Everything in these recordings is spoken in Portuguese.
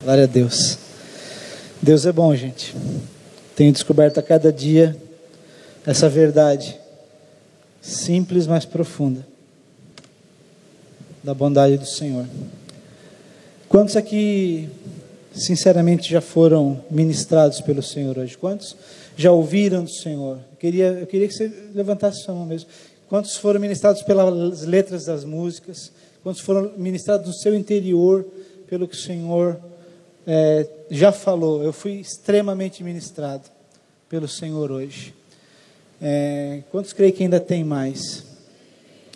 Glória a Deus. Deus é bom, gente. Tenho descoberto a cada dia essa verdade simples, mas profunda da bondade do Senhor. Quantos aqui, sinceramente, já foram ministrados pelo Senhor hoje? Quantos já ouviram do Senhor? Eu queria que você levantasse sua mão mesmo. Quantos foram ministrados pelas letras das músicas? Quantos foram ministrados no seu interior pelo que o Senhor já falou? Eu fui extremamente ministrado pelo Senhor hoje. Quantos creem que ainda tem mais?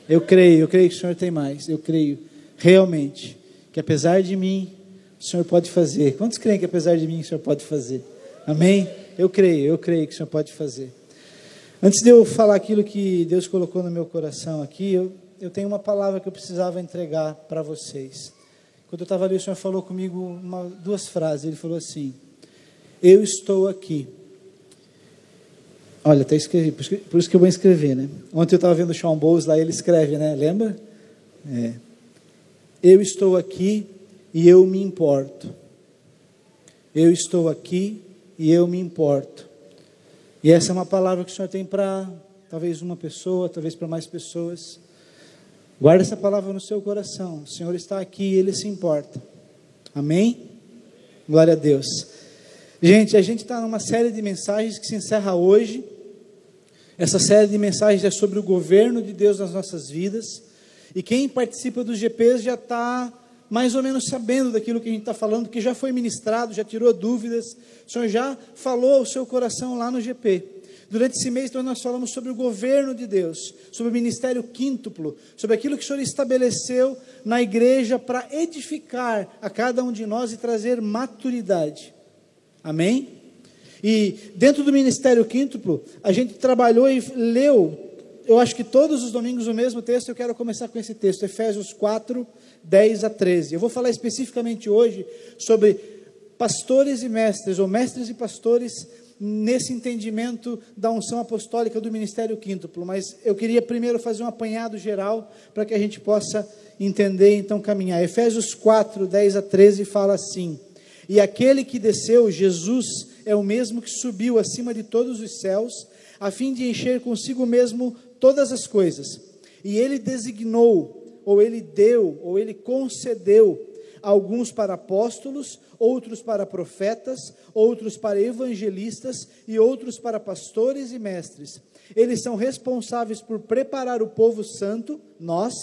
Eu creio que o Senhor tem mais. Eu creio realmente que apesar de mim, o Senhor pode fazer. Quantos creem que apesar de mim o Senhor pode fazer? Amém? Eu creio que o Senhor pode fazer. Antes de eu falar aquilo que Deus colocou no meu coração aqui, eu tenho uma palavra que eu precisava entregar para vocês. Quando eu estava ali, o Senhor falou comigo duas frases. Ele falou assim: eu estou aqui. Olha, até escrevi, por isso que eu vou escrever, né? Ontem eu estava vendo o Sean Bowles lá, ele escreve, né? Lembra? Eu estou aqui e eu me importo. Eu estou aqui e eu me importo. E essa é uma palavra que o Senhor tem para talvez uma pessoa, talvez para mais pessoas. Guarda essa palavra no seu coração. O Senhor está aqui e Ele se importa. Amém? Glória a Deus. Gente, a gente está numa série de mensagens que se encerra hoje. Essa série de mensagens é sobre o governo de Deus nas nossas vidas. E quem participa dos GPs já está mais ou menos sabendo daquilo que a gente está falando, que já foi ministrado, já tirou dúvidas. O Senhor já falou ao seu coração lá no GP. Durante esse mês então, nós falamos sobre o governo de Deus, sobre o ministério quíntuplo, sobre aquilo que o Senhor estabeleceu na igreja para edificar a cada um de nós e trazer maturidade. Amém? E dentro do ministério quíntuplo, a gente trabalhou e leu, eu acho que todos os domingos o mesmo texto. Eu quero começar com esse texto, Efésios 4, 10 a 13. Eu vou falar especificamente hoje sobre pastores e mestres, ou mestres e pastores, nesse entendimento da unção apostólica do ministério quíntuplo. Mas eu queria primeiro fazer um apanhado geral, para que a gente possa entender, então caminhar. Efésios 4, 10 a 13 fala assim: e aquele que desceu, Jesus, é o mesmo que subiu acima de todos os céus, a fim de encher consigo mesmo todas as coisas. E ele designou, ou ele deu, ou ele concedeu, alguns para apóstolos, outros para profetas, outros para evangelistas e outros para pastores e mestres. Eles são responsáveis por preparar o povo santo, nós,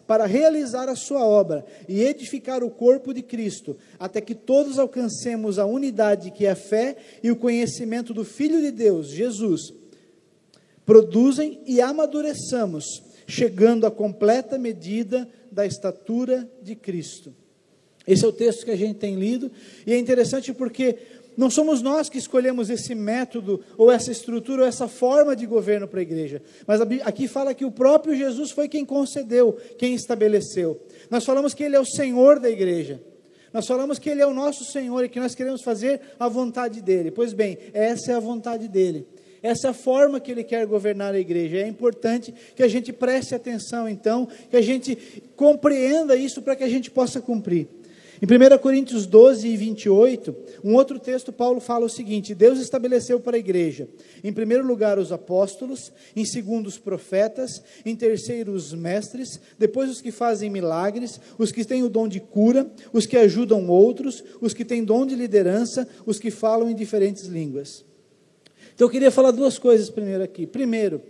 para realizar a sua obra e edificar o corpo de Cristo, até que todos alcancemos a unidade que é a fé e o conhecimento do Filho de Deus, Jesus. Produzem e amadureçamos, chegando à completa medida da estatura de Cristo. Esse é o texto que a gente tem lido, e é interessante porque não somos nós que escolhemos esse método, ou essa estrutura, ou essa forma de governo para a igreja, mas aqui fala que o próprio Jesus foi quem concedeu, quem estabeleceu. Nós falamos que Ele é o Senhor da igreja, nós falamos que Ele é o nosso Senhor, e que nós queremos fazer a vontade dEle. Pois bem, essa é a vontade dEle, essa é a forma que Ele quer governar a igreja. É importante que a gente preste atenção, então, que a gente compreenda isso, para que a gente possa cumprir. Em 1 Coríntios 12 e 28, um outro texto, Paulo fala o seguinte: Deus estabeleceu para a igreja, em primeiro lugar os apóstolos, em segundo os profetas, em terceiro os mestres, depois os que fazem milagres, os que têm o dom de cura, os que ajudam outros, os que têm dom de liderança, os que falam em diferentes línguas. Então eu queria falar duas coisas primeiro aqui. Primeiro,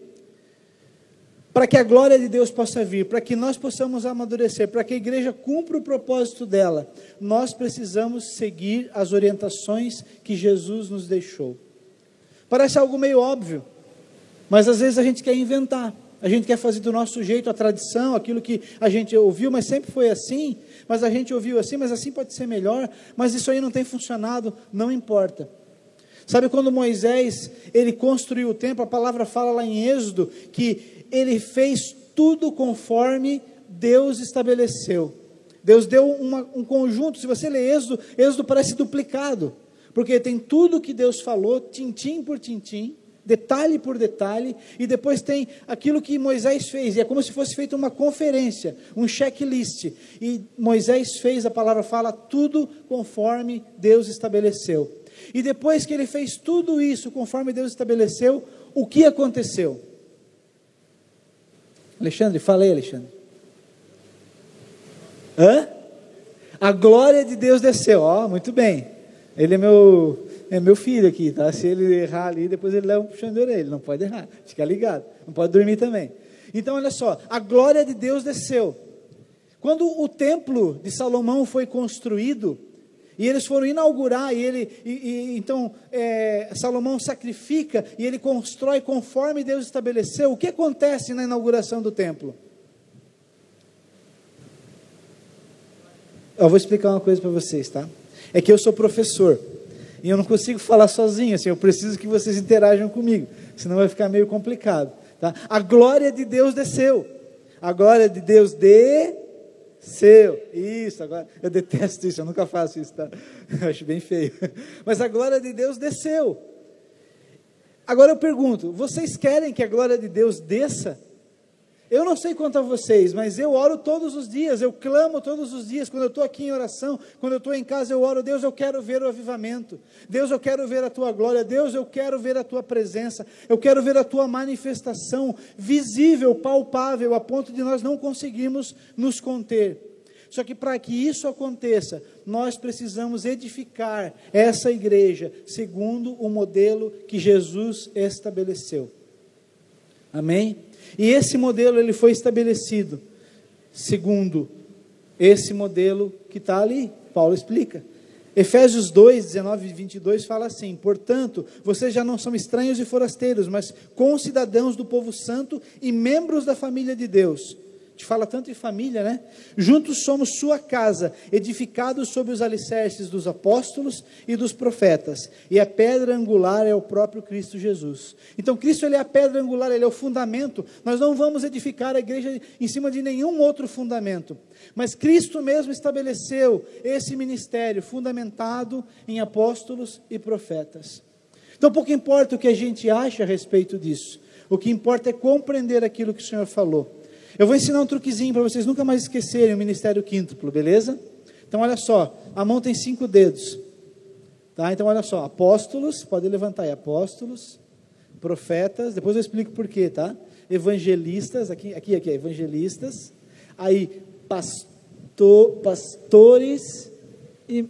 para que a glória de Deus possa vir, para que nós possamos amadurecer, para que a igreja cumpra o propósito dela, nós precisamos seguir as orientações que Jesus nos deixou. Parece algo meio óbvio, mas às vezes a gente quer inventar, a gente quer fazer do nosso jeito, a tradição, aquilo que a gente ouviu, mas sempre foi assim, mas a gente ouviu assim, mas assim pode ser melhor, mas isso aí não tem funcionado. Não importa. Sabe quando Moisés, ele construiu o templo, a palavra fala lá em Êxodo, que ele fez tudo conforme Deus estabeleceu. Deus deu um conjunto. Se você ler Êxodo parece duplicado, porque tem tudo que Deus falou, tintim por tintim, detalhe por detalhe, e depois tem aquilo que Moisés fez, e é como se fosse feita uma conferência, um checklist, e Moisés fez, a palavra fala, tudo conforme Deus estabeleceu. E depois que ele fez tudo isso conforme Deus estabeleceu, o que aconteceu? Alexandre, fala aí, Alexandre. A glória de Deus desceu, muito bem, ele é meu filho aqui, tá? Se ele errar ali, depois ele leva um puxão de orelha, ele não pode errar, fica ligado, não pode dormir também. Então olha só, a glória de Deus desceu. Quando o templo de Salomão foi construído, e eles foram inaugurar, então Salomão sacrifica, e ele constrói conforme Deus estabeleceu. O que acontece na inauguração do templo? Eu vou explicar uma coisa para vocês, tá? É que eu sou professor, e eu não consigo falar sozinho, assim, eu preciso que vocês interajam comigo, senão vai ficar meio complicado, tá? A glória de Deus desceu, a glória de Deus desceu, isso, agora, eu detesto isso, eu nunca faço isso, tá? Eu acho bem feio, mas a glória de Deus desceu. Agora eu pergunto, vocês querem que a glória de Deus desça? Eu não sei quanto a vocês, mas eu oro todos os dias, eu clamo todos os dias, quando eu estou aqui em oração, quando eu estou em casa eu oro, Deus, eu quero ver o avivamento, Deus, eu quero ver a Tua glória, Deus, eu quero ver a Tua presença, eu quero ver a Tua manifestação visível, palpável, a ponto de nós não conseguirmos nos conter. Só que para que isso aconteça, nós precisamos edificar essa igreja, segundo o modelo que Jesus estabeleceu. Amém? E esse modelo ele foi estabelecido segundo esse modelo que está ali, Paulo explica. Efésios 2, 19 e 22 fala assim: portanto, vocês já não são estranhos e forasteiros, mas concidadãos do povo santo e membros da família de Deus. Te fala tanto em família, né? Juntos somos sua casa, edificados sobre os alicerces dos apóstolos e dos profetas, e a pedra angular é o próprio Cristo Jesus. Então Cristo ele é a pedra angular, ele é o fundamento. Nós não vamos edificar a igreja em cima de nenhum outro fundamento, mas Cristo mesmo estabeleceu esse ministério fundamentado em apóstolos e profetas. Então pouco importa o que a gente acha a respeito disso, o que importa é compreender aquilo que o Senhor falou. Eu vou ensinar um truquezinho para vocês nunca mais esquecerem o ministério quíntuplo, beleza? Então olha só, a mão tem 5 dedos, tá? Então olha só, apóstolos, pode levantar aí, apóstolos, profetas, depois eu explico por quê, tá? Evangelistas, aqui, evangelistas, aí pastores e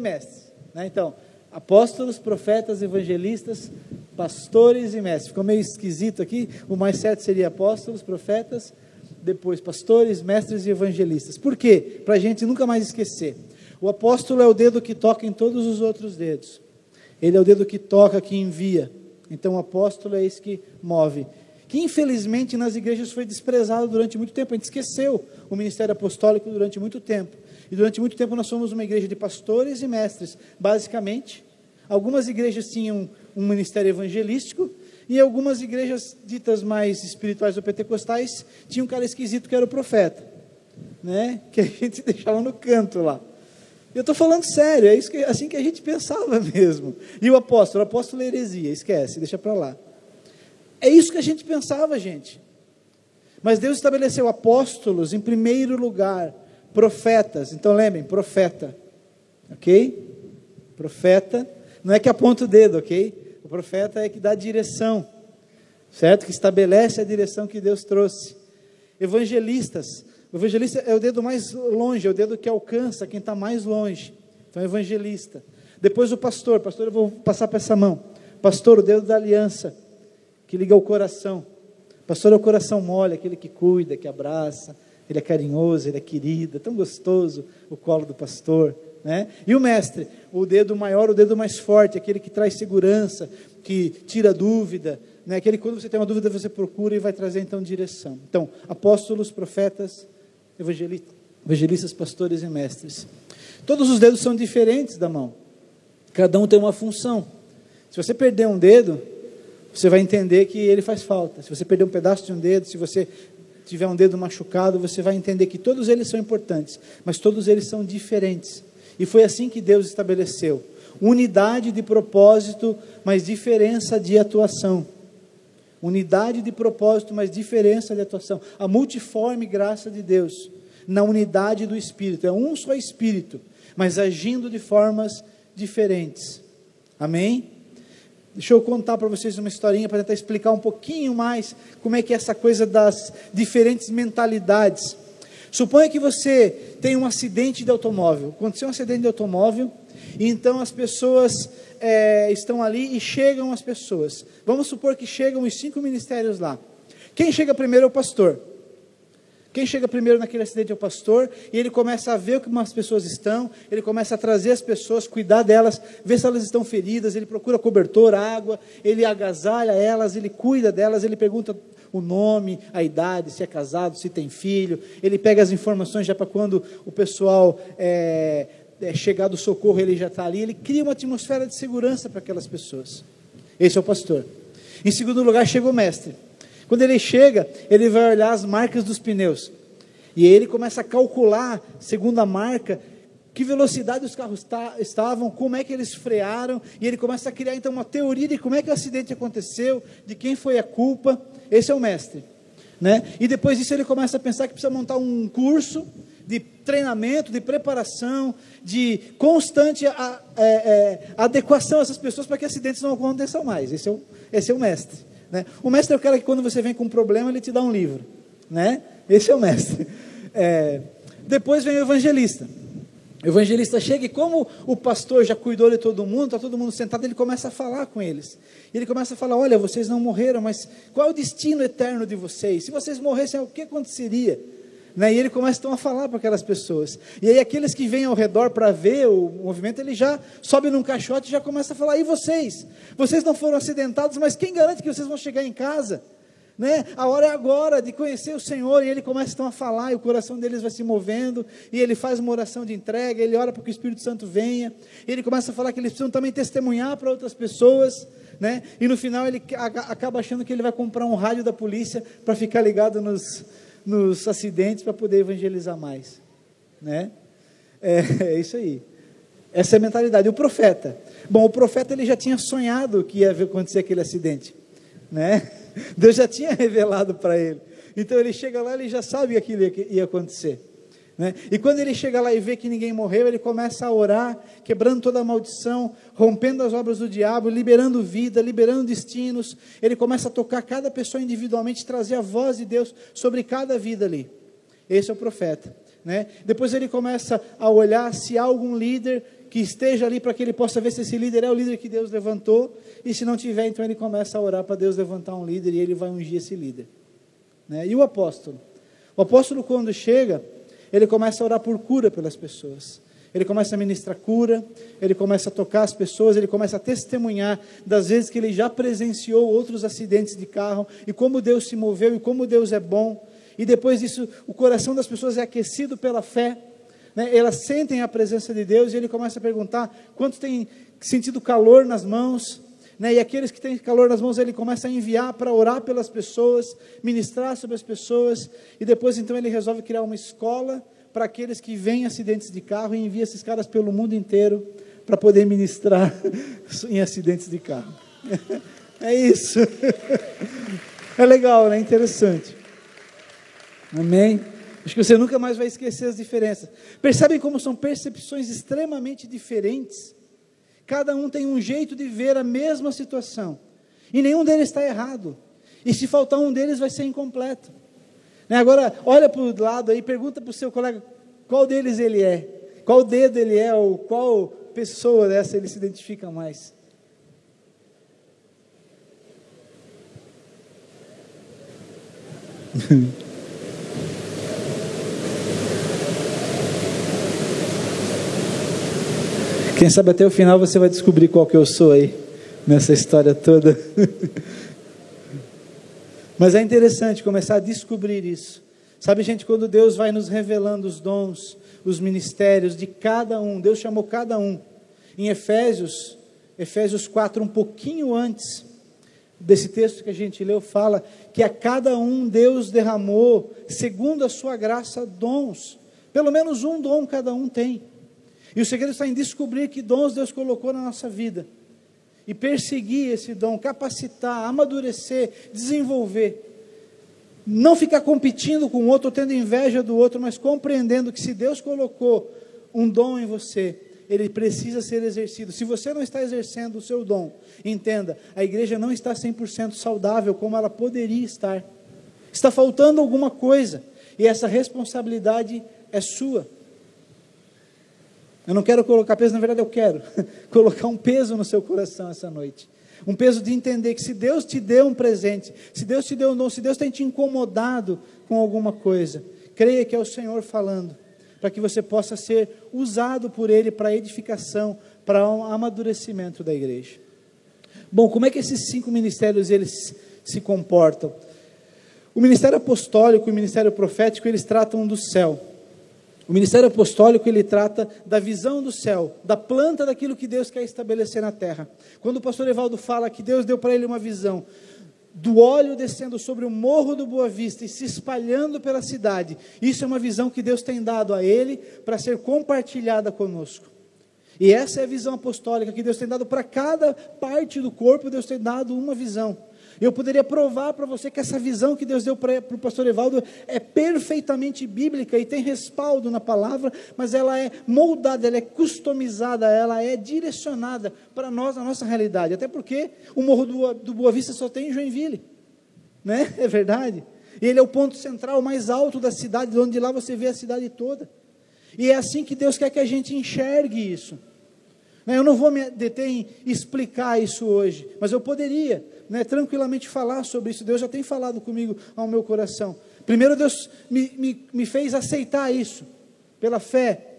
mestres, né? Então, apóstolos, profetas, evangelistas, pastores e mestres. Ficou meio esquisito aqui, o mais certo seria apóstolos, profetas, depois pastores, mestres e evangelistas. Por quê? Para a gente nunca mais esquecer. O apóstolo é o dedo que toca em todos os outros dedos. Ele é o dedo que toca, que envia. Então o apóstolo é esse que move. Que infelizmente nas igrejas foi desprezado durante muito tempo. A gente esqueceu o ministério apostólico durante muito tempo. E durante muito tempo nós somos uma igreja de pastores e mestres, basicamente. Algumas igrejas tinham um ministério evangelístico, e algumas igrejas ditas mais espirituais ou pentecostais tinham um cara esquisito que era o profeta, né? Que a gente deixava no canto lá. Eu estou falando sério, é isso assim que a gente pensava mesmo. E o apóstolo é heresia, esquece, deixa para lá. É isso que a gente pensava, gente. Mas Deus estabeleceu apóstolos em primeiro lugar, profetas. Então lembrem, profeta, ok? Profeta, não é que aponta o dedo, ok? O profeta é que dá direção, certo? Que estabelece a direção que Deus trouxe. Evangelistas, o evangelista é o dedo mais longe, é o dedo que alcança quem está mais longe. Então evangelista. Depois o pastor eu vou passar para essa mão. Pastor, o dedo da aliança, que liga ao coração. Pastor é o coração mole, aquele que cuida, que abraça, ele é carinhoso, ele é querido, é tão gostoso o colo do pastor, né? E o mestre, o dedo maior, o dedo mais forte, aquele que traz segurança, que tira dúvida, né? Aquele que quando você tem uma dúvida você procura e vai trazer então direção. Então, apóstolos, profetas, evangelistas, pastores e mestres. Todos os dedos são diferentes da mão, cada um tem uma função. Se você perder um dedo, você vai entender que ele faz falta. Se você perder um pedaço de um dedo, se você tiver um dedo machucado, você vai entender que todos eles são importantes, mas todos eles são diferentes. E foi assim que Deus estabeleceu. Unidade de propósito, mas diferença de atuação. Unidade de propósito, mas diferença de atuação. A multiforme graça de Deus, na unidade do Espírito. É um só Espírito, mas agindo de formas diferentes. Amém? Deixa eu contar para vocês uma historinha para tentar explicar um pouquinho mais como é que é essa coisa das diferentes mentalidades. Suponha que você tem um acidente de automóvel. Aconteceu um acidente de automóvel, e então as pessoas estão ali e chegam as pessoas. Vamos supor que chegam os 5 ministérios lá. Quem chega primeiro é o pastor. Quem chega primeiro naquele acidente é o pastor, e ele começa a ver como as pessoas estão, ele começa a trazer as pessoas, cuidar delas, ver se elas estão feridas, ele procura cobertor, água, ele agasalha elas, ele cuida delas, ele pergunta o nome, a idade, se é casado, se tem filho, ele pega as informações já para quando o pessoal chegar do socorro, ele já está ali, ele cria uma atmosfera de segurança para aquelas pessoas. Esse é o pastor. Em segundo lugar, chega o mestre. Quando ele chega, ele vai olhar as marcas dos pneus, e aí ele começa a calcular, segundo a marca, que velocidade os carros estavam, como é que eles frearam, e ele começa a criar então uma teoria de como é que o acidente aconteceu, de quem foi a culpa. Esse é o mestre, né? E depois disso ele começa a pensar que precisa montar um curso de treinamento, de preparação, de constante adequação a essas pessoas para que acidentes não aconteçam mais. Esse é o mestre, né? O mestre é o cara que quando você vem com um problema, ele te dá um livro, né? Esse é o mestre. Depois vem o evangelista. O evangelista chega e como o pastor já cuidou de todo mundo, está todo mundo sentado, ele começa a falar com eles. Ele começa a falar, olha, vocês não morreram, mas qual é o destino eterno de vocês? Se vocês morressem, o que aconteceria? Né? E ele começa então a falar para aquelas pessoas. E aí aqueles que vêm ao redor para ver o movimento, ele já sobe num caixote e já começa a falar, e vocês? Vocês não foram acidentados, mas quem garante que vocês vão chegar em casa? Né? A hora é agora de conhecer o Senhor. E ele começa então a falar, e o coração deles vai se movendo, e ele faz uma oração de entrega, ele ora para que o Espírito Santo venha, e ele começa a falar que eles precisam também testemunhar para outras pessoas, né? E no final ele acaba achando que ele vai comprar um rádio da polícia para ficar ligado nos acidentes, para poder evangelizar mais, né? É isso aí, essa é a mentalidade. O profeta, o profeta ele já tinha sonhado que ia acontecer aquele acidente, né? Deus já tinha revelado para ele, então ele chega lá, ele já sabe que aquilo ia acontecer, né? E quando ele chega lá e vê que ninguém morreu, ele começa a orar, quebrando toda a maldição, rompendo as obras do diabo, liberando vida, liberando destinos. Ele começa a tocar cada pessoa individualmente, trazer a voz de Deus sobre cada vida ali. Esse é o profeta, né? Depois ele começa a olhar se há algum líder que esteja ali, para que ele possa ver se esse líder é o líder que Deus levantou, e se não tiver, então ele começa a orar para Deus levantar um líder, e ele vai ungir esse líder, né? E o apóstolo? O apóstolo, quando chega, ele começa a orar por cura pelas pessoas, ele começa a ministrar cura, ele começa a tocar as pessoas, ele começa a testemunhar das vezes que ele já presenciou outros acidentes de carro, e como Deus se moveu, e como Deus é bom. E depois disso, o coração das pessoas é aquecido pela fé, né? Elas sentem a presença de Deus, e ele começa a perguntar quantos têm sentido calor nas mãos, né? E aqueles que têm calor nas mãos, ele começa a enviar para orar pelas pessoas, ministrar sobre as pessoas, e depois então ele resolve criar uma escola para aqueles que veem acidentes de carro, e envia esses caras pelo mundo inteiro para poder ministrar em acidentes de carro. É isso. É legal, né? Interessante. Amém? Acho que você nunca mais vai esquecer as diferenças. Percebem como são percepções extremamente diferentes? Cada um tem um jeito de ver a mesma situação, e nenhum deles está errado, e se faltar um deles vai ser incompleto, né? Agora, olha para o lado aí, pergunta para o seu colega, qual deles ele é, qual dedo ele é, ou qual pessoa dessa ele se identifica mais. Quem sabe até o final você vai descobrir qual que eu sou aí, nessa história toda. Mas é interessante começar a descobrir isso. Sabe, gente, quando Deus vai nos revelando os dons, os ministérios de cada um, Deus chamou cada um. Em Efésios 4, um pouquinho antes desse texto que a gente leu, fala que a cada um Deus derramou, segundo a sua graça, dons. Pelo menos um dom cada um tem. E o segredo está em descobrir que dons Deus colocou na nossa vida. E perseguir esse dom, capacitar, amadurecer, desenvolver. Não ficar competindo com o outro, tendo inveja do outro, mas compreendendo que se Deus colocou um dom em você, ele precisa ser exercido. Se você não está exercendo o seu dom, entenda, a igreja não está 100% saudável como ela poderia estar. Está faltando alguma coisa, e essa responsabilidade é sua. Eu não quero colocar peso, na verdade eu quero colocar um peso no seu coração essa noite. Um peso de entender que se Deus te deu um presente, se Deus te deu um dom, se Deus tem te incomodado com alguma coisa, creia que é o Senhor falando, para que você possa ser usado por Ele para edificação, para um amadurecimento da igreja. Bom, como é que esses 5 ministérios eles se comportam? O ministério apostólico e o ministério profético, eles tratam do céu. O ministério apostólico, ele trata da visão do céu, da planta daquilo que Deus quer estabelecer na terra. Quando o pastor Evaldo fala que Deus deu para ele uma visão do óleo descendo sobre o morro do Boa Vista e se espalhando pela cidade, isso é uma visão que Deus tem dado a ele para ser compartilhada conosco. E essa é a visão apostólica que Deus tem dado para cada parte do corpo. Deus tem dado uma visão. Eu poderia provar para você que essa visão que Deus deu para o pastor Evaldo é perfeitamente bíblica e tem respaldo na palavra, mas ela é moldada, ela é customizada, ela é direcionada para nós, na nossa realidade. Até porque o Morro do Boa Vista só tem em Joinville, né? É verdade. E ele é o ponto central, mais alto da cidade, de onde lá você vê a cidade toda. E é assim que Deus quer que a gente enxergue isso. Eu não vou me deter em explicar isso hoje, mas eu poderia, tranquilamente falar sobre isso. Deus já tem falado comigo ao meu coração. Primeiro Deus me fez aceitar isso, pela fé,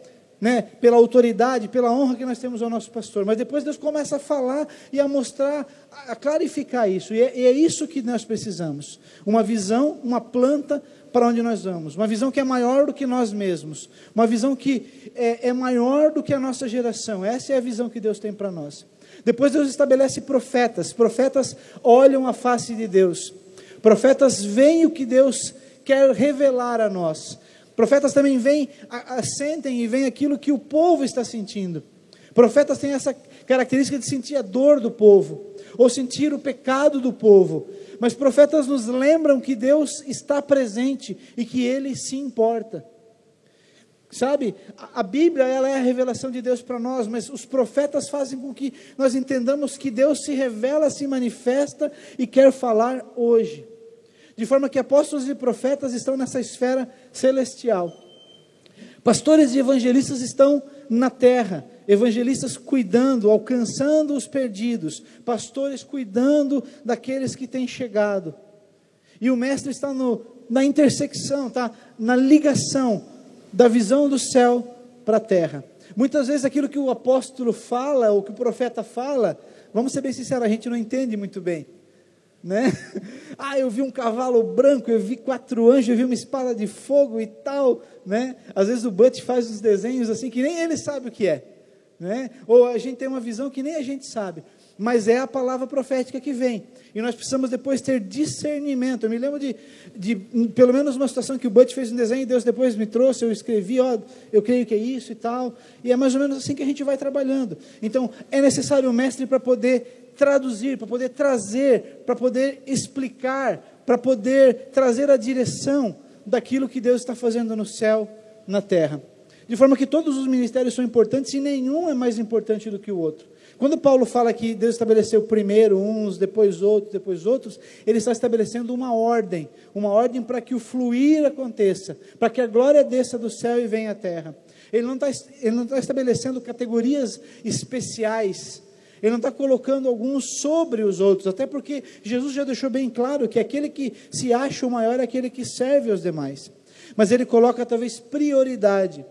pela autoridade, pela honra que nós temos ao nosso pastor. Mas depois Deus começa a falar e a mostrar, a clarificar isso. E é isso que nós precisamos. Uma visão, uma planta para onde nós vamos. Uma visão que é maior do que nós mesmos. Uma visão que é maior do que a nossa geração. Essa é a visão que Deus tem para nós. Depois Deus estabelece profetas. Profetas olham a face de Deus. Profetas veem o que Deus quer revelar a nós. Profetas também sentem e veem aquilo que o povo está sentindo. Profetas têm essa característica de sentir a dor do povo, ou sentir o pecado do povo. Mas profetas nos lembram que Deus está presente e que Ele se importa. Sabe, a Bíblia, ela é a revelação de Deus para nós, mas os profetas fazem com que nós entendamos que Deus se revela, se manifesta e quer falar hoje. De forma que apóstolos e profetas estão nessa esfera celestial. Pastores e evangelistas estão na terra. Evangelistas cuidando, alcançando os perdidos. Pastores cuidando daqueles que têm chegado. E o mestre está na intersecção, tá? Na ligação da visão do céu para a terra. Muitas vezes aquilo que o apóstolo fala, ou que o profeta fala, vamos ser bem sinceros, a gente não entende muito bem. Eu vi um cavalo branco, eu vi 4 anjos, eu vi uma espada de fogo e tal, Às vezes o Butch faz uns desenhos assim que nem ele sabe o que é, Ou a gente tem uma visão que nem a gente sabe, mas é a palavra profética que vem, e nós precisamos depois ter discernimento. Eu me lembro de pelo menos uma situação que o Butch fez um desenho e Deus depois me trouxe, eu escrevi, eu creio que é isso e tal, e é mais ou menos assim que a gente vai trabalhando. Então é necessário um mestre para poder traduzir, para poder trazer, para poder explicar, para poder trazer a direção daquilo que Deus está fazendo no céu, na terra. De forma que todos os ministérios são importantes e nenhum é mais importante do que o outro. Quando Paulo fala que Deus estabeleceu primeiro uns, depois outros, ele está estabelecendo uma ordem para que o fluir aconteça, para que a glória desça do céu e venha à terra. Ele não está estabelecendo categorias especiais. Ele não está colocando alguns sobre os outros, até porque Jesus já deixou bem claro que aquele que se acha o maior é aquele que serve aos demais. Mas ele coloca talvez prioridade,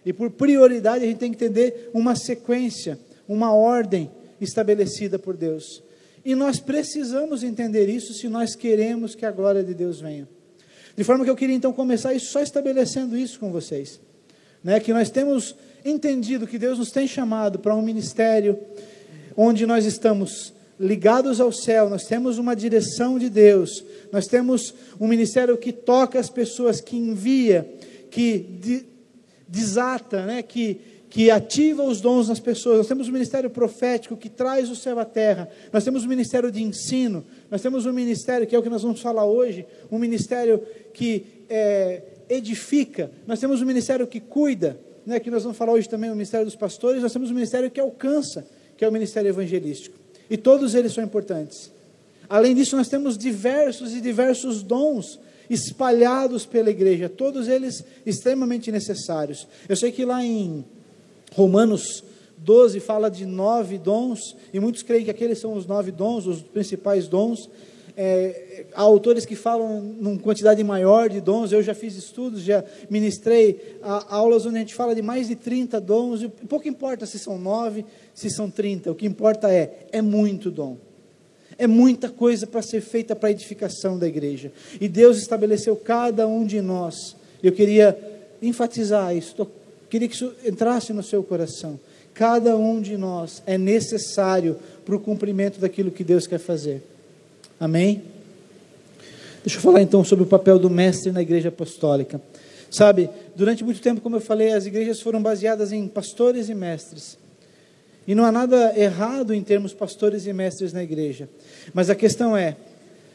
e por prioridade a gente tem que entender uma sequência, uma ordem estabelecida por Deus. E nós precisamos entender isso se nós queremos que a glória de Deus venha. De forma que eu queria então começar isso, só estabelecendo isso com vocês. Que nós temos entendido que Deus nos tem chamado para um ministério onde nós estamos ligados ao céu, nós temos uma direção de Deus, nós temos um ministério que toca as pessoas, que envia, que desata, que que ativa os dons nas pessoas. Nós temos o ministério profético, que traz o céu à terra. Nós temos o ministério de ensino. Nós temos um ministério, que é o que nós vamos falar hoje, um ministério que edifica. Nós temos o ministério que cuida, né, que nós vamos falar hoje também, o ministério dos pastores. Nós temos o ministério que alcança, que é o ministério evangelístico. E todos eles são importantes. Além disso, nós temos diversos dons espalhados pela igreja, todos eles extremamente necessários. Eu sei que lá em Romanos 12 fala de 9 dons, e muitos creem que aqueles são os 9 dons, os principais dons. Há autores que falam numa quantidade maior de dons. Eu já fiz estudos, já ministrei aulas onde a gente fala de mais de 30 dons, e pouco importa se são 9, se são 30, o que importa é muito dom. É muita coisa para ser feita para a edificação da igreja. E Deus estabeleceu cada um de nós. Eu queria enfatizar isso. Queria que isso entrasse no seu coração. Cada um de nós é necessário para o cumprimento daquilo que Deus quer fazer. Amém? Deixa eu falar então sobre o papel do mestre na igreja apostólica. Sabe, durante muito tempo, como eu falei, as igrejas foram baseadas em pastores e mestres. E não há nada errado em termos pastores e mestres na igreja. Mas a questão é,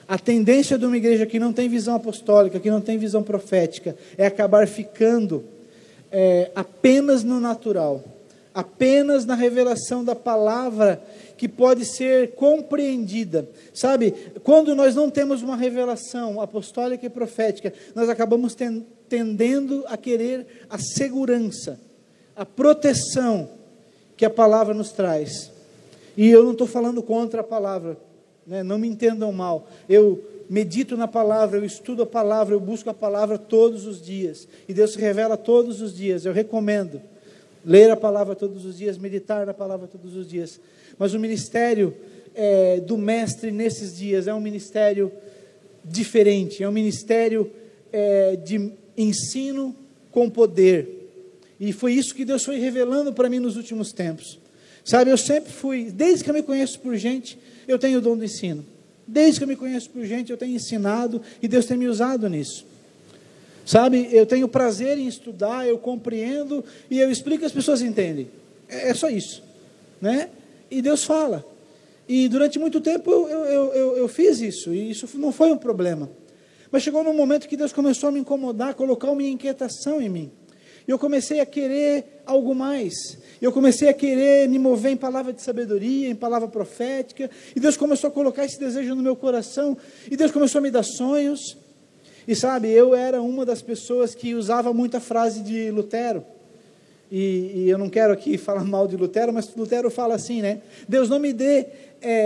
a tendência de uma igreja que não tem visão apostólica, que não tem visão profética, é acabar ficando apenas no natural, apenas na revelação da palavra que pode ser compreendida. Sabe, quando nós não temos uma revelação apostólica e profética, nós acabamos tendendo a querer a segurança, a proteção que a palavra nos traz. E eu não estou falando contra a palavra, né? Não me entendam mal. Eu medito na palavra, eu estudo a palavra, eu busco a palavra todos os dias. E Deus se revela todos os dias. Eu recomendo ler a palavra todos os dias, meditar na palavra todos os dias. Mas o ministério do mestre nesses dias é um ministério diferente, é um ministério de ensino com poder. E foi isso que Deus foi revelando para mim nos últimos tempos. Sabe, eu sempre fui, desde que eu me conheço por gente, eu tenho o dom do ensino. Desde que eu me conheço por gente, eu tenho ensinado, e Deus tem me usado nisso. Sabe, eu tenho prazer em estudar, eu compreendo, e eu explico e as pessoas entendem. É só isso, né? E Deus fala. E durante muito tempo eu fiz isso, e isso não foi um problema. Mas chegou num momento que Deus começou a me incomodar, colocar uma inquietação em mim. E eu comecei a querer algo mais. Eu comecei a querer me mover em palavra de sabedoria, em palavra profética. E Deus começou a colocar esse desejo no meu coração. E Deus começou a me dar sonhos. E sabe, eu era uma das pessoas que usava muita frase de Lutero. E eu não quero aqui falar mal de Lutero, mas Lutero fala assim, né? Deus, não me dê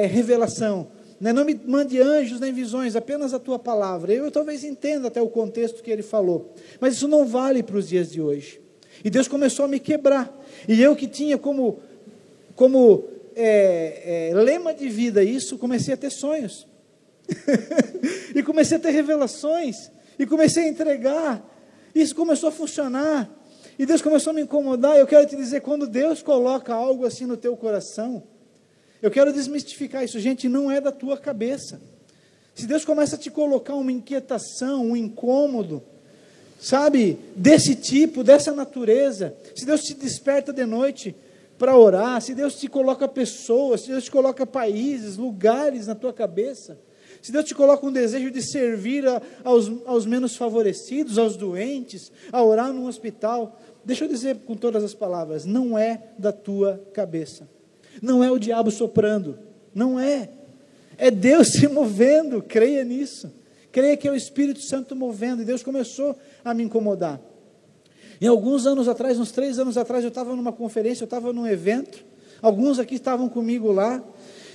revelação, né? Não me mande anjos nem visões, apenas a tua palavra. Eu talvez entenda até o contexto que ele falou, mas isso não vale para os dias de hoje. E Deus começou a me quebrar. E eu que tinha como lema de vida isso, comecei a ter sonhos. E comecei a ter revelações. E comecei a entregar. Isso começou a funcionar. E Deus começou a me incomodar. Eu quero te dizer, quando Deus coloca algo assim no teu coração, eu quero desmistificar isso. Gente, não é da tua cabeça. Se Deus começa a te colocar uma inquietação, um incômodo, sabe, desse tipo, dessa natureza, se Deus te desperta de noite para orar, se Deus te coloca pessoas, se Deus te coloca países, lugares na tua cabeça, se Deus te coloca um desejo de servir aos menos favorecidos, aos doentes, a orar num hospital, deixa eu dizer com todas as palavras, não é da tua cabeça, não é o diabo soprando, não é Deus se movendo, creia nisso, creia que é o Espírito Santo movendo. E Deus começou a me incomodar. E alguns anos atrás, uns 3 anos atrás, eu estava numa conferência, eu estava num evento, alguns aqui estavam comigo lá,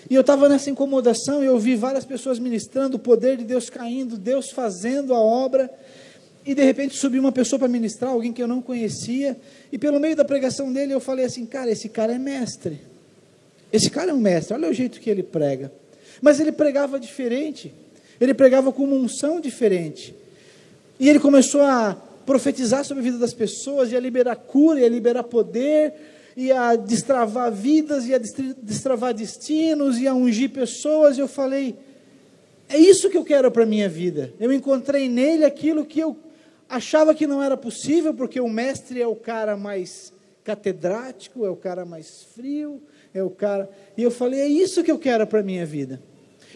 e eu estava nessa incomodação, e eu vi várias pessoas ministrando, o poder de Deus caindo, Deus fazendo a obra, e de repente subiu uma pessoa para ministrar, alguém que eu não conhecia, e pelo meio da pregação dele eu falei assim, cara, esse cara é mestre, esse cara é um mestre, olha o jeito que ele prega. Mas ele pregava diferente, ele pregava com uma unção diferente, e ele começou a profetizar sobre a vida das pessoas, e a liberar cura, e a liberar poder, e a destravar vidas, e a destravar destinos, e a ungir pessoas. E eu falei, é isso que eu quero para a minha vida. Eu encontrei nele aquilo que eu achava que não era possível, porque o mestre é o cara mais catedrático, é o cara mais frio, é o cara... E eu falei, é isso que eu quero para a minha vida.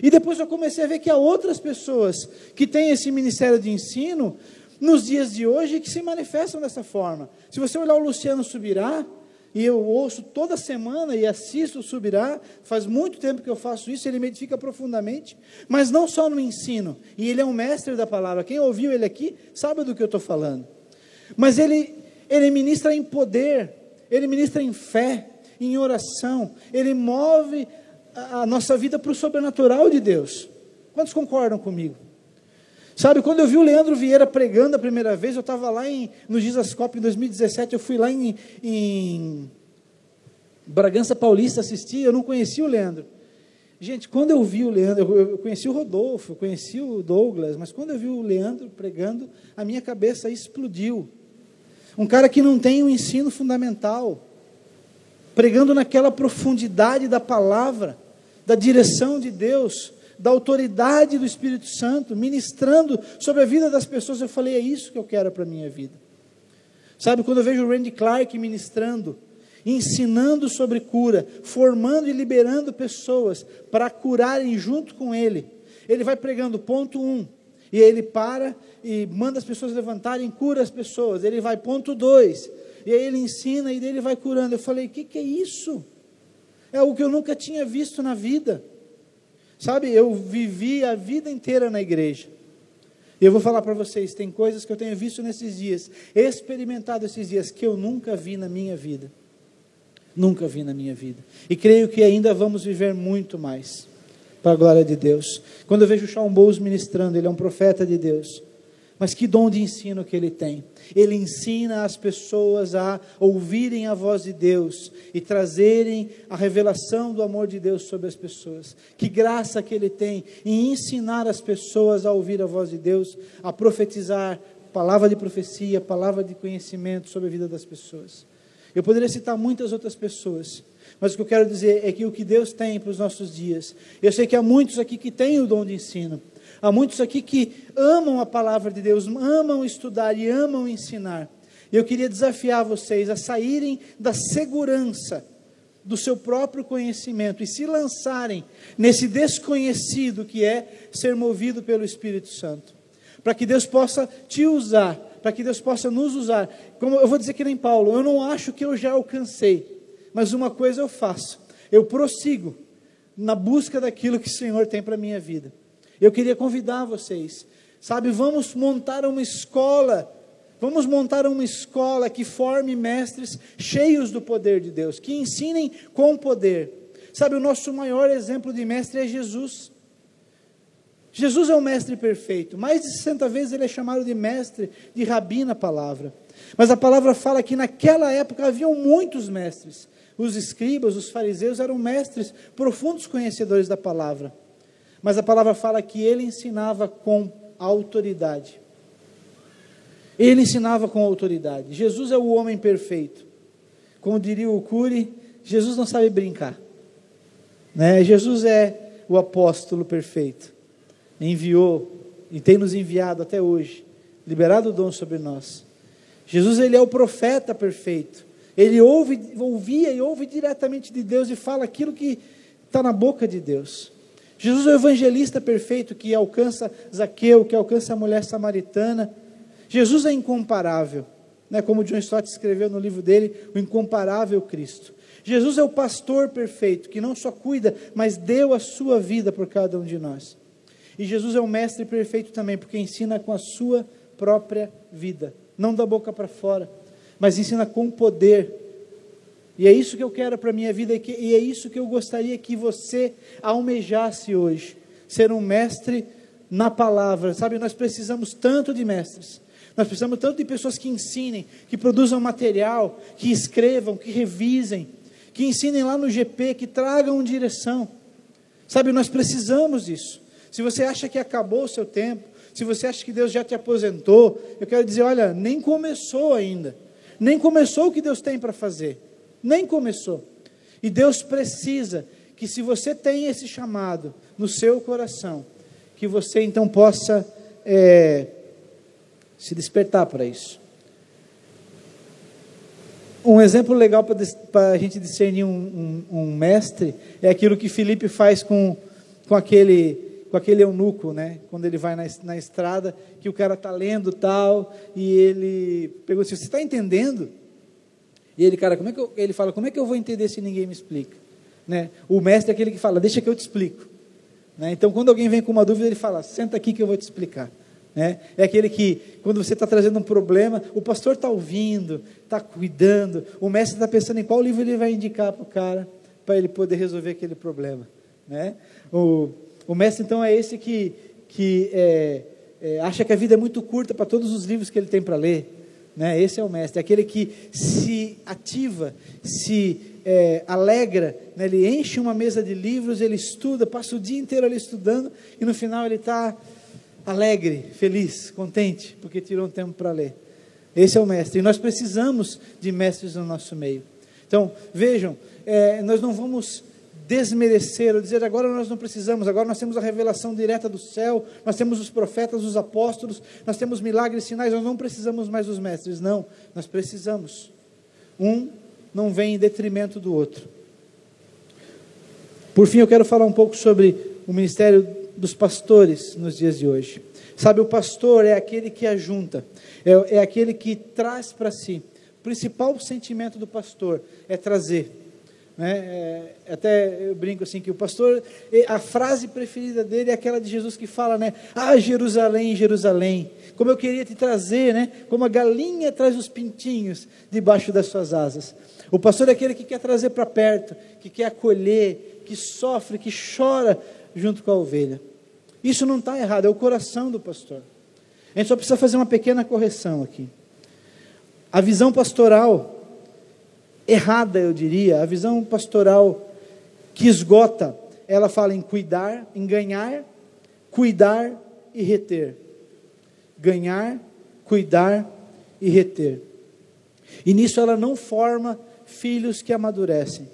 E depois eu comecei a ver que há outras pessoas que têm esse ministério de ensino, nos dias de hoje, que se manifestam dessa forma. Se você olhar o Luciano Subirá, e eu ouço toda semana e assisto o Subirá, faz muito tempo que eu faço isso, ele me edifica profundamente, mas não só no ensino, e ele é um mestre da palavra, quem ouviu ele aqui, sabe do que eu estou falando, mas ele ministra em poder, ele ministra em fé, em oração, ele move a nossa vida para o sobrenatural de Deus. Quantos concordam comigo? Sabe, quando eu vi o Leandro Vieira pregando a primeira vez, eu estava lá no Gisascope em 2017, eu fui lá em Bragança Paulista assistir, eu não conhecia o Leandro. Gente, quando eu vi o Leandro, eu conheci o Rodolfo, eu conheci o Douglas, mas quando eu vi o Leandro pregando, a minha cabeça explodiu. Um cara que não tem um ensino fundamental, pregando naquela profundidade da palavra, da direção de Deus, da autoridade do Espírito Santo, ministrando sobre a vida das pessoas. Eu falei, é isso que eu quero para a minha vida. Sabe, quando eu vejo o Randy Clark ministrando, ensinando sobre cura, formando e liberando pessoas para curarem junto com ele, ele vai pregando ponto 1, e aí ele para e manda as pessoas levantarem, cura as pessoas, ele vai ponto 2, e aí ele ensina e ele vai curando. Eu falei, o que é isso? É algo que eu nunca tinha visto na vida. Sabe, eu vivi a vida inteira na igreja. E eu vou falar para vocês, tem coisas que eu tenho visto nesses dias, experimentado esses dias, que eu nunca vi na minha vida. Nunca vi na minha vida. E creio que ainda vamos viver muito mais, para a glória de Deus. Quando eu vejo o Shawn Bowles ministrando, ele é um profeta de Deus. Mas que dom de ensino que ele tem. Ele ensina as pessoas a ouvirem a voz de Deus e trazerem a revelação do amor de Deus sobre as pessoas. Que graça que ele tem em ensinar as pessoas a ouvir a voz de Deus, a profetizar, palavra de profecia, palavra de conhecimento sobre a vida das pessoas. Eu poderia citar muitas outras pessoas, mas o que eu quero dizer é que o que Deus tem para os nossos dias, eu sei que há muitos aqui que têm o dom de ensino, há muitos aqui que amam a palavra de Deus, amam estudar e amam ensinar. E eu queria desafiar vocês a saírem da segurança do seu próprio conhecimento e se lançarem nesse desconhecido que é ser movido pelo Espírito Santo. Para que Deus possa te usar, para que Deus possa nos usar. Como eu vou dizer que nem Paulo, eu não acho que eu já alcancei, mas uma coisa eu faço, eu prossigo na busca daquilo que o Senhor tem para a minha vida. Eu queria convidar vocês, sabe, vamos montar uma escola que forme mestres cheios do poder de Deus, que ensinem com poder. Sabe, o nosso maior exemplo de mestre é Jesus. Jesus é o mestre perfeito, mais de 60 vezes ele é chamado de mestre, de rabi na palavra. Mas a palavra fala que naquela época haviam muitos mestres. Os escribas, os fariseus eram mestres, profundos conhecedores da palavra. Mas a palavra fala que ele ensinava com autoridade. Ele ensinava com autoridade. Jesus é o homem perfeito. Como diria o Cury, Jesus não sabe brincar. Né? Jesus é o apóstolo perfeito. Enviou e tem nos enviado até hoje, liberado o dom sobre nós. Jesus, ele é o profeta perfeito. Ele ouvia e ouve diretamente de Deus e fala aquilo que está na boca de Deus. Jesus é o evangelista perfeito que alcança Zaqueu, que alcança a mulher samaritana. Jesus é incomparável, né? Como John Stott escreveu no livro dele, o incomparável Cristo. Jesus é o pastor perfeito, que não só cuida, mas deu a sua vida por cada um de nós. E Jesus é o mestre perfeito também, porque ensina com a sua própria vida, não da boca para fora, mas ensina com poder. E é isso que eu quero para a minha vida, e é isso que eu gostaria que você almejasse hoje, ser um mestre na palavra. Sabe, nós precisamos tanto de mestres, nós precisamos tanto de pessoas que ensinem, que produzam material, que escrevam, que revisem, que ensinem lá no GP, que tragam direção. Sabe, nós precisamos disso. Se você acha que acabou o seu tempo, se você acha que Deus já te aposentou, eu quero dizer, olha, nem começou ainda, nem começou o que Deus tem para fazer. Nem começou. E Deus precisa que, se você tem esse chamado no seu coração, que você então possa se despertar para isso. Um exemplo legal para a gente discernir um mestre é aquilo que Filipe faz com aquele eunuco, né? Quando ele vai na estrada, que o cara está lendo tal, e ele pergunta assim, você está entendendo? E ele, cara, ele fala, como é que eu vou entender se ninguém me explica? Né? O mestre é aquele que fala, deixa que eu te explico. Né? Então, quando alguém vem com uma dúvida, ele fala, senta aqui que eu vou te explicar. Né? É aquele que, quando você está trazendo um problema, o pastor está ouvindo, está cuidando, o mestre está pensando em qual livro ele vai indicar para o cara, para ele poder resolver aquele problema. Né? O mestre, então, é esse que acha que a vida é muito curta para todos os livros que ele tem para ler. Né? Esse é o mestre, é aquele que se ativa, se alegra, né? Ele enche uma mesa de livros, ele estuda, passa o dia inteiro ali estudando, e no final ele está alegre, feliz, contente, porque tirou um tempo para ler. Esse é o mestre, e nós precisamos de mestres no nosso meio. Então, vejam, nós não vamos desmerecer, ou dizer, agora nós não precisamos, agora nós temos a revelação direta do céu, nós temos os profetas, os apóstolos, nós temos milagres, sinais, nós não precisamos mais dos mestres. Não, nós precisamos. Um não vem em detrimento do outro. Por fim, eu quero falar um pouco sobre o ministério dos pastores nos dias de hoje. Sabe, o pastor é aquele que ajunta, é aquele que traz para si. O principal sentimento do pastor é trazer. Né? Até eu brinco assim, que o pastor, a frase preferida dele é aquela de Jesus que fala, né? Ah, Jerusalém, Jerusalém, como eu queria te trazer, né? Como a galinha traz os pintinhos debaixo das suas asas. O pastor é aquele que quer trazer para perto, que quer acolher, que sofre, que chora junto com a ovelha. Isso não está errado, é o coração do pastor. A gente só precisa fazer uma pequena correção aqui. A visão pastoral errada, eu diria, a visão pastoral que esgota, ela fala em cuidar, em ganhar, cuidar e reter. Ganhar, cuidar e reter. E nisso ela não forma filhos que amadurecem.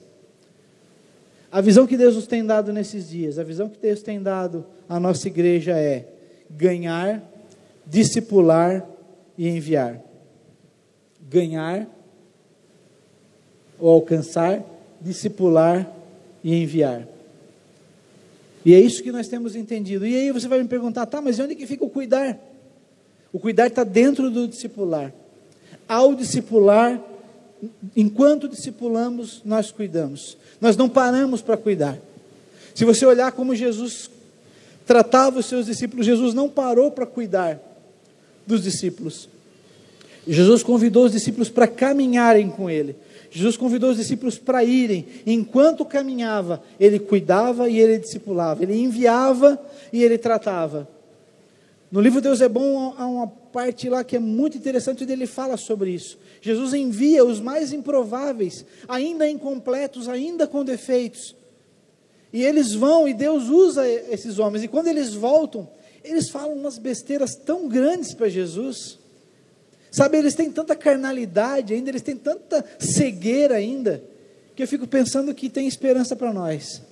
A visão que Deus nos tem dado nesses dias, a visão que Deus tem dado à nossa igreja é ganhar, discipular e enviar. Ganhar, ou alcançar, discipular e enviar. E é isso que nós temos entendido. E aí você vai me perguntar, tá, mas onde que fica o cuidar? O cuidar está dentro do discipular. Ao discipular, enquanto discipulamos, nós cuidamos. Nós não paramos para cuidar. Se você olhar como Jesus tratava os seus discípulos, Jesus não parou para cuidar dos discípulos. Jesus convidou os discípulos para caminharem com Ele. Jesus convidou os discípulos para irem. Enquanto caminhava, Ele cuidava e Ele discipulava. Ele enviava e Ele tratava. No livro Deus é Bom, há uma parte lá que é muito interessante, onde Ele fala sobre isso. Jesus envia os mais improváveis, ainda incompletos, ainda com defeitos. E eles vão, e Deus usa esses homens. E quando eles voltam, eles falam umas besteiras tão grandes para Jesus. Sabe, eles têm tanta carnalidade ainda, eles têm tanta cegueira ainda, que eu fico pensando que tem esperança para nós.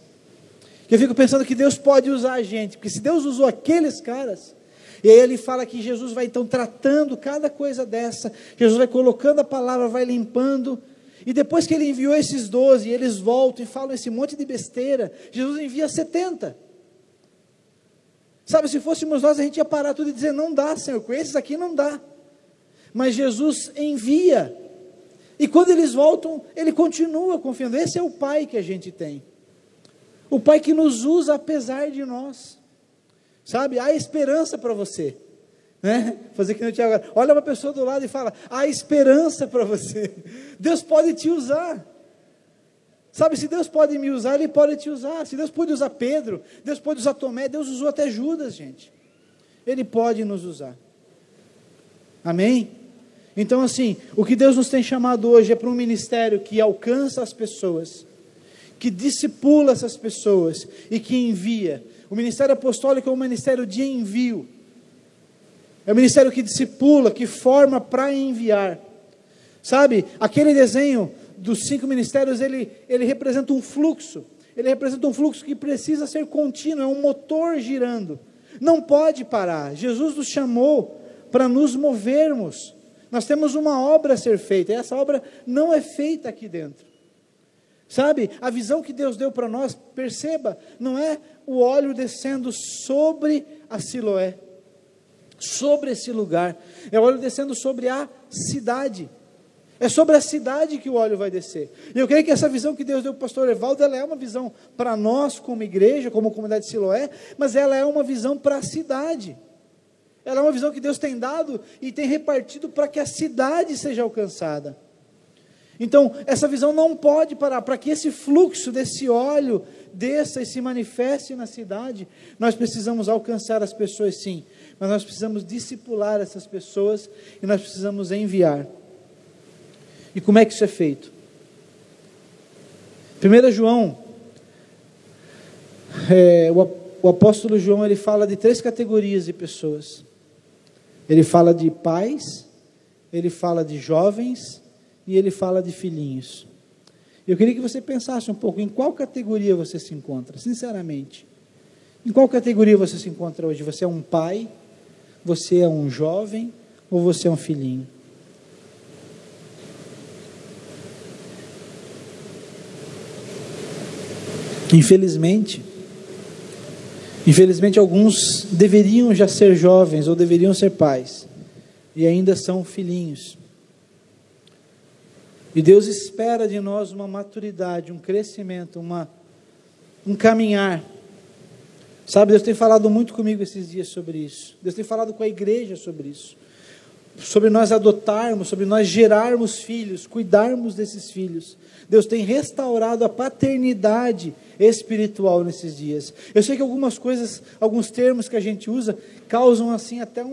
Que eu fico pensando que Deus pode usar a gente, porque se Deus usou aqueles caras, e aí ele fala que Jesus vai então tratando cada coisa dessa, Jesus vai colocando a palavra, vai limpando, e depois que ele enviou esses 12, eles voltam e falam esse monte de besteira, Jesus envia 70. Sabe, se fôssemos nós, a gente ia parar tudo e dizer, não dá, Senhor, com esses aqui não dá. Mas Jesus envia, e quando eles voltam, Ele continua confiando. Esse é o Pai que a gente tem, o Pai que nos usa apesar de nós. Sabe, há esperança para você, né? Fazer que não tinha agora, olha uma pessoa do lado e fala, há esperança para você, Deus pode te usar. Sabe, se Deus pode me usar, Ele pode te usar. Se Deus pode usar Pedro, Deus pode usar Tomé, Deus usou até Judas, gente. Ele pode nos usar. Amém? Então assim, o que Deus nos tem chamado hoje é para um ministério que alcança as pessoas, que discipula essas pessoas e que envia. O ministério apostólico é um ministério de envio. É um ministério que discipula, que forma para enviar. Sabe, aquele desenho dos 5 ministérios, ele representa um fluxo. Ele representa um fluxo que precisa ser contínuo, é um motor girando. Não pode parar. Jesus nos chamou para nos movermos. Nós temos uma obra a ser feita, e essa obra não é feita aqui dentro. Sabe, a visão que Deus deu para nós, perceba, não é o óleo descendo sobre a Siloé, sobre esse lugar, é o óleo descendo sobre a cidade. É sobre a cidade que o óleo vai descer. E eu creio que essa visão que Deus deu para o pastor Evaldo, ela é uma visão para nós como igreja, como comunidade de Siloé, mas ela é uma visão para a cidade. Ela é uma visão que Deus tem dado e tem repartido para que a cidade seja alcançada. Então, essa visão não pode parar. Para que esse fluxo desse óleo desça e se manifeste na cidade, nós precisamos alcançar as pessoas, sim, mas nós precisamos discipular essas pessoas e nós precisamos enviar. E como é que isso é feito? 1 João, o apóstolo João, ele fala de 3 categorias de pessoas. Ele fala de pais, ele fala de jovens e ele fala de filhinhos. Eu queria que você pensasse um pouco em qual categoria você se encontra, sinceramente. Em qual categoria você se encontra hoje? Você é um pai? Você é um jovem? Ou você é um filhinho? Infelizmente alguns deveriam já ser jovens ou deveriam ser pais e ainda são filhinhos. E Deus espera de nós uma maturidade, um crescimento, um caminhar. Sabe, Deus tem falado muito comigo esses dias sobre isso. Deus tem falado com a igreja sobre isso. Sobre nós adotarmos, sobre nós gerarmos filhos, cuidarmos desses filhos. Deus tem restaurado a paternidade espiritual nesses dias. Eu sei que algumas coisas, alguns termos que a gente usa, causam assim até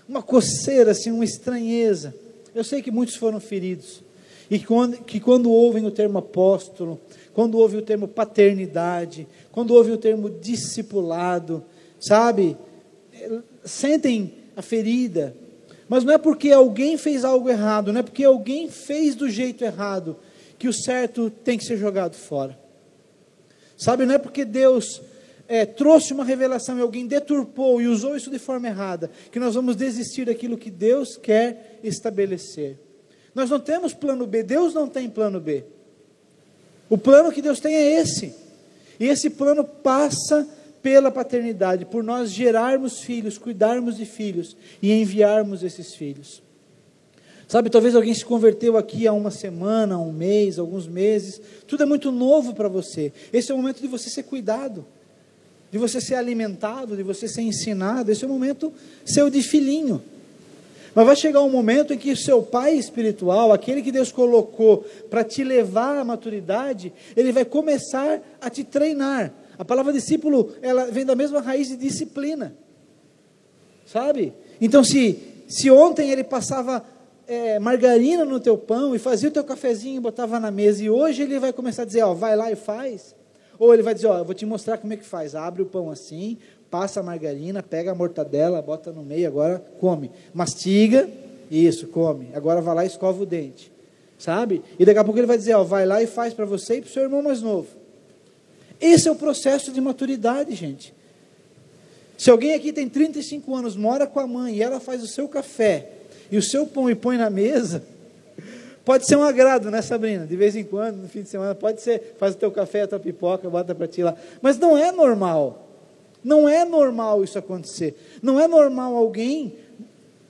uma coceira, assim, uma estranheza. Eu sei que muitos foram feridos. E que quando ouvem o termo apóstolo, quando ouvem o termo paternidade, quando ouvem o termo discipulado, sabe, sentem a ferida. Mas não é porque alguém fez algo errado, não é porque alguém fez do jeito errado, que o certo tem que ser jogado fora. Sabe, não é porque Deus trouxe uma revelação e alguém deturpou e usou isso de forma errada, que nós vamos desistir daquilo que Deus quer estabelecer. Nós não temos plano B, Deus não tem plano B. O plano que Deus tem é esse. E esse plano passa pela paternidade, por nós gerarmos filhos, cuidarmos de filhos e enviarmos esses filhos. Sabe, talvez alguém se converteu aqui há uma semana, um mês, alguns meses. Tudo é muito novo para você. Esse é o momento de você ser cuidado, de você ser alimentado, de você ser ensinado. Esse é o momento seu de filhinho. Mas vai chegar um momento em que o seu pai espiritual, aquele que Deus colocou para te levar à maturidade, ele vai começar a te treinar. A palavra discípulo, ela vem da mesma raiz de disciplina. Sabe? Então se ontem ele passava margarina no teu pão e fazia o teu cafezinho e botava na mesa, e hoje ele vai começar a dizer, vai lá e faz. Ou ele vai dizer, eu vou te mostrar como é que faz. Abre o pão assim, passa a margarina, pega a mortadela, bota no meio, agora come. Mastiga, isso, come. Agora vai lá e escova o dente. Sabe? E daqui a pouco ele vai dizer, vai lá e faz para você e para o seu irmão mais novo. Esse é o processo de maturidade, gente. Se alguém aqui tem 35 anos, mora com a mãe e ela faz o seu café e o seu pão e põe na mesa, pode ser um agrado, né, Sabrina? De vez em quando, no fim de semana, pode ser, faz o teu café, a tua pipoca, bota para ti lá. Mas não é normal. Não é normal isso acontecer. Não é normal alguém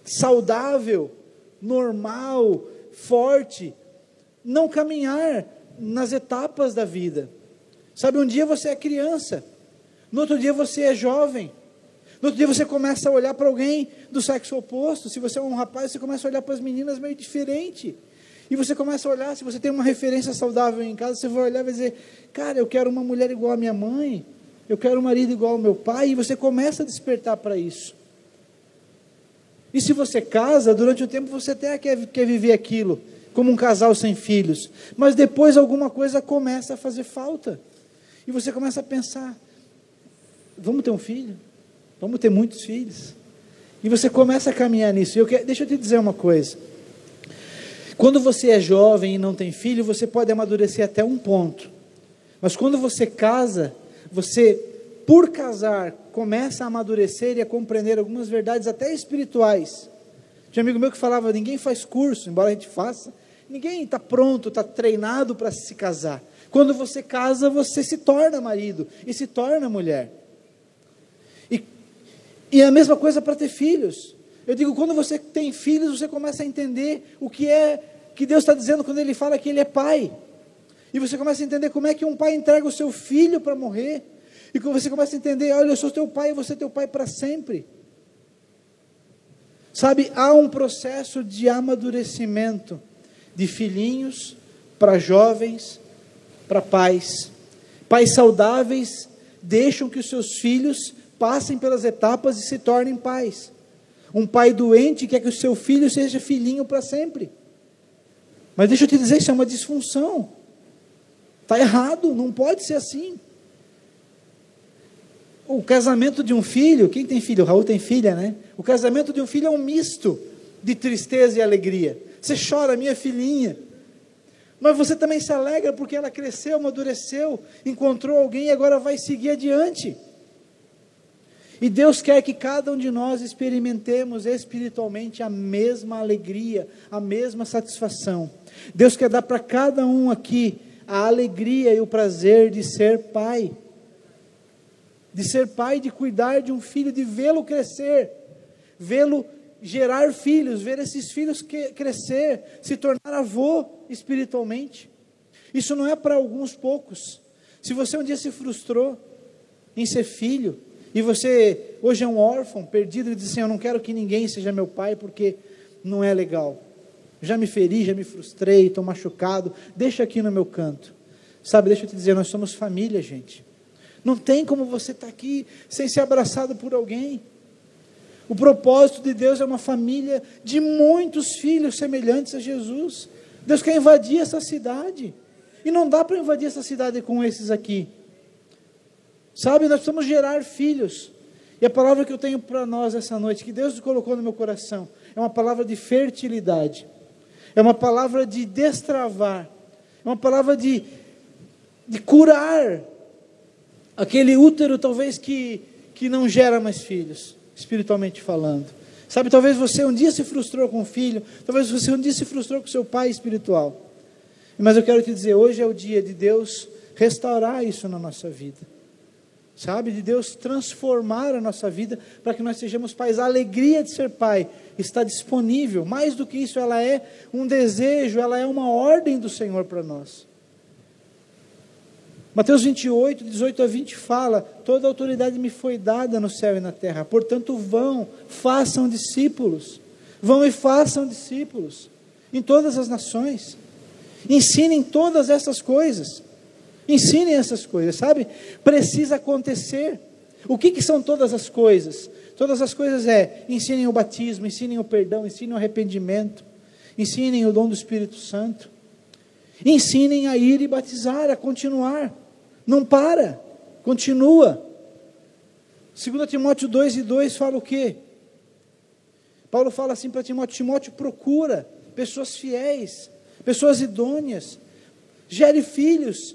saudável, normal, forte, não caminhar nas etapas da vida. Sabe, um dia você é criança, no outro dia você é jovem, no outro dia você começa a olhar para alguém do sexo oposto. Se você é um rapaz, você começa a olhar para as meninas meio diferente. E você começa a olhar, se você tem uma referência saudável em casa, você vai olhar e vai dizer, cara, eu quero uma mulher igual a minha mãe, eu quero um marido igual ao meu pai, e você começa a despertar para isso. E se você casa, durante um tempo você até quer viver aquilo, como um casal sem filhos, mas depois alguma coisa começa a fazer falta, e você começa a pensar, vamos ter um filho? Vamos ter muitos filhos? E você começa a caminhar nisso. Deixa eu te dizer uma coisa, quando você é jovem e não tem filho, você pode amadurecer até um ponto, mas quando você casa, você, por casar, começa a amadurecer e a compreender algumas verdades até espirituais, Tinha um amigo meu que falava, ninguém faz curso, embora a gente faça, ninguém está pronto, está treinado para se casar. Quando você casa, você se torna marido e se torna mulher. E a mesma coisa para ter filhos. Eu digo, quando você tem filhos, você começa a entender o que é que Deus está dizendo quando Ele fala que Ele é pai. E você começa a entender como é que um pai entrega o seu filho para morrer. E quando você começa a entender, olha, eu sou teu pai e você é teu pai para sempre. Sabe, há um processo de amadurecimento de filhinhos para jovens, para pais. Pais saudáveis deixam que os seus filhos passem pelas etapas e se tornem pais. Um pai doente quer que o seu filho seja filhinho para sempre. Mas deixa eu te dizer, isso é uma disfunção. Está errado, não pode ser assim. O casamento de um filho, quem tem filho? O Raul tem filha, né? O casamento de um filho é um misto de tristeza e alegria. Você chora, minha filhinha. Mas você também se alegra porque ela cresceu, amadureceu, encontrou alguém e agora vai seguir adiante. E Deus quer que cada um de nós experimentemos espiritualmente a mesma alegria, a mesma satisfação. Deus quer dar para cada um aqui a alegria e o prazer de ser pai. De ser pai, de cuidar de um filho, de vê-lo crescer, vê-lo gerar filhos, ver esses filhos crescer, se tornar avô espiritualmente. Isso não é para alguns poucos. Se você um dia se frustrou em ser filho, e você hoje é um órfão, perdido, e diz assim, eu não quero que ninguém seja meu pai, porque não é legal. Já me feri, já me frustrei, estou machucado, deixa aqui no meu canto. Sabe, deixa eu te dizer, nós somos família, gente. Não tem como você estar aqui sem ser abraçado por alguém. O propósito de Deus é uma família de muitos filhos semelhantes a Jesus. Deus quer invadir essa cidade. E não dá para invadir essa cidade com esses aqui. Sabe, nós precisamos gerar filhos. E a palavra que eu tenho para nós essa noite, que Deus colocou no meu coração, é uma palavra de fertilidade. É uma palavra de destravar. É uma palavra de curar aquele útero talvez que não gera mais filhos, espiritualmente falando. Sabe, talvez você um dia se frustrou com o filho, talvez você um dia se frustrou com seu pai espiritual. Mas eu quero te dizer, hoje é o dia de Deus restaurar isso na nossa vida. Sabe, de Deus transformar a nossa vida para que nós sejamos pais. A alegria de ser pai está disponível. Mais do que isso, ela é um desejo, ela é uma ordem do Senhor para nós. Mateus 28, 18 a 20 fala, toda a autoridade me foi dada no céu e na terra, portanto vão, façam discípulos, vão e façam discípulos, em todas as nações, ensinem todas essas coisas, ensinem essas coisas, sabe, precisa acontecer. O que são todas as coisas? Todas as coisas ensinem o batismo, ensinem o perdão, ensinem o arrependimento, ensinem o dom do Espírito Santo, ensinem a ir e batizar, a continuar. Não para, continua. 2 Timóteo 2:2 fala o quê? Paulo fala assim para Timóteo, Timóteo procura pessoas fiéis, pessoas idôneas, gere filhos,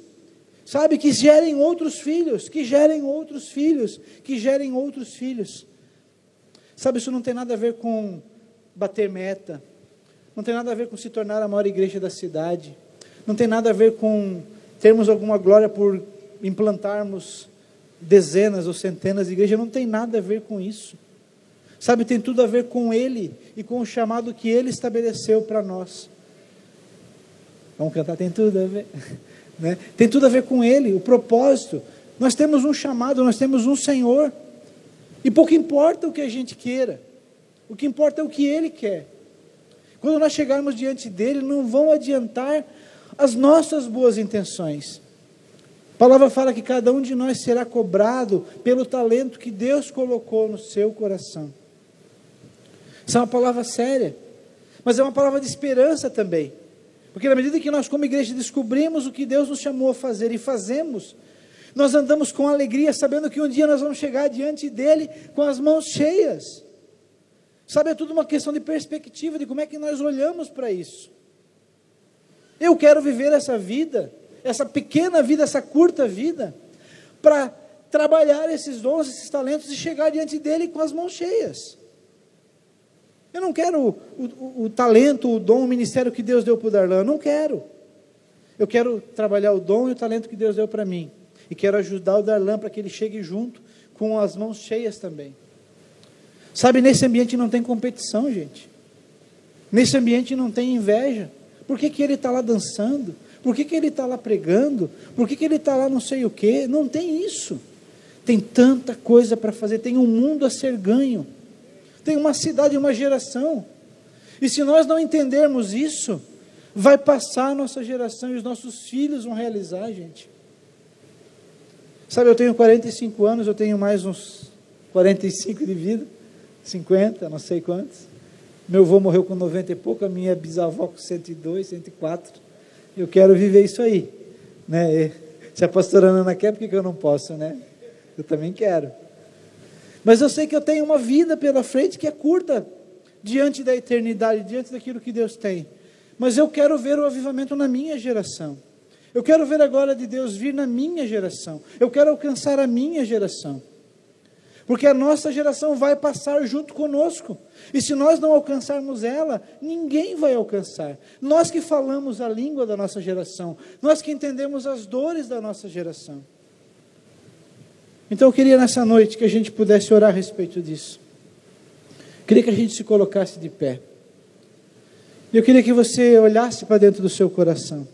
sabe, que gerem outros filhos, que gerem outros filhos, que gerem outros filhos. Sabe, isso não tem nada a ver com bater meta, não tem nada a ver com se tornar a maior igreja da cidade, não tem nada a ver com termos alguma glória por implantarmos dezenas ou centenas de igrejas, não tem nada a ver com isso. Sabe, tem tudo a ver com Ele e com o chamado que Ele estabeleceu para nós. Vamos cantar, tem tudo a ver, né? Tem tudo a ver com Ele, o propósito. Nós temos um chamado, nós temos um Senhor, e pouco importa o que a gente queira, o que importa é o que Ele quer. Quando nós chegarmos diante dEle, não vão adiantar as nossas boas intenções. A palavra fala que cada um de nós será cobrado pelo talento que Deus colocou no seu coração. Isso é uma palavra séria, mas é uma palavra de esperança também. Porque na medida que nós como igreja descobrimos o que Deus nos chamou a fazer e fazemos, nós andamos com alegria, sabendo que um dia nós vamos chegar diante dEle com as mãos cheias. Sabe, é tudo uma questão de perspectiva, de como é que nós olhamos para isso. Eu quero viver essa vida, essa pequena vida, essa curta vida, para trabalhar esses dons, esses talentos e chegar diante dEle com as mãos cheias. Eu não quero o talento, o dom, o ministério que Deus deu para o Darlan. Eu não quero. Eu quero trabalhar o dom e o talento que Deus deu para mim. E quero ajudar o Darlan para que ele chegue junto com as mãos cheias também. Sabe, nesse ambiente não tem competição, gente. Nesse ambiente não tem inveja. Por que ele está lá dançando? Por que ele está lá pregando? Por que ele está lá não sei o quê? Não tem isso. Tem tanta coisa para fazer. Tem um mundo a ser ganho. Tem uma cidade, uma geração. E se nós não entendermos isso, vai passar a nossa geração e os nossos filhos vão realizar, gente. Sabe, eu tenho 45 anos, eu tenho mais uns 45 de vida, 50, não sei quantos. Meu avô morreu com 90 e pouco, a minha bisavó com 102, 104. Eu quero viver isso aí, né? Se a pastora Ana quer, por que eu não posso, né? Eu também quero. Mas eu sei que eu tenho uma vida pela frente que é curta, diante da eternidade, diante daquilo que Deus tem. Mas eu quero ver o avivamento na minha geração. Eu quero ver a glória de Deus vir na minha geração. Eu quero alcançar a minha geração. Porque a nossa geração vai passar junto conosco. E se nós não alcançarmos ela, ninguém vai alcançar. Nós que falamos a língua da nossa geração, nós que entendemos as dores da nossa geração. Então eu queria nessa noite que a gente pudesse orar a respeito disso. Queria que a gente se colocasse de pé. Eu queria que você olhasse para dentro do seu coração.